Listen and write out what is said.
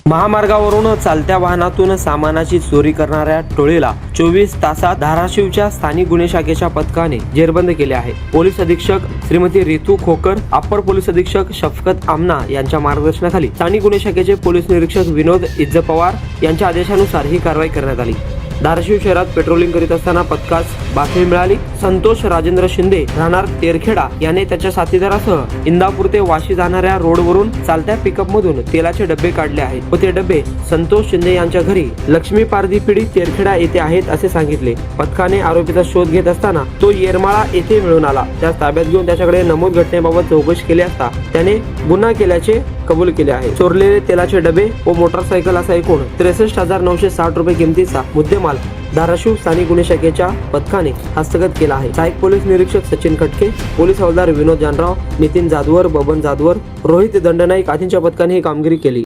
महामार्गावरून चालत्या वाहनातून सामानाची चोरी करणाऱ्या टोळीला 24 तासात धाराशिवच्या स्थानिक गुन्हे शाखेच्या पथकाने जेरबंद केले आहे। पोलीस अधीक्षक श्रीमती रितू खोकर, अप्पर पोलीस अधीक्षक शफकत आमना यांच्या मार्गदर्शनाखाली स्थानिक गुन्हे शाखेचे पोलीस निरीक्षक विनोद इज्जपवार यांच्या आदेशानुसार ही कारवाई करण्यात आली। धाराशिव शहरात पेट्रोलिंग करीत असताना पथकास बातमी मिळाली। संतोष राजेंद्र शिंदे राहणार तेरखेडा याने त्याच्या साथीदारासह इंदापूर ते वाशी जाणाऱ्या रोडवरून चालत्या पिकअप मधून तेलाचे डबे काढले आहेत व ते डबे संतोष शिंदे यांच्या घरी लक्ष्मी पारधी पिढी तेरखेडा येथे आहेत असे सांगितले। पथकाने आरोपीचा शोध घेत असताना तो येरमाळा येथे मिळून आला। त्या ताब्यात घेऊन त्याच्याकडे नमूद घटनेबाबत चौकशी केली असता त्याने गुन्हा केल्याचे कबूल केले आहे। चोरलेले तेलाचे डबे व मोटारसायकल असा एकूण 63,960 रुपये किमतीचा मुद्देमाल धाराशिव स्थानिक गुन्हे शाखेच्या पथकाने हस्तगत केला आहे। सहाय्यक पोलीस निरीक्षक सचिन खटके, पोलीस हवालदार विनोद जानराव, नितीन जाधवर, बबन जाधवर, रोहित दंडनाईक आदींच्या पथकाने ही कामगिरी केली।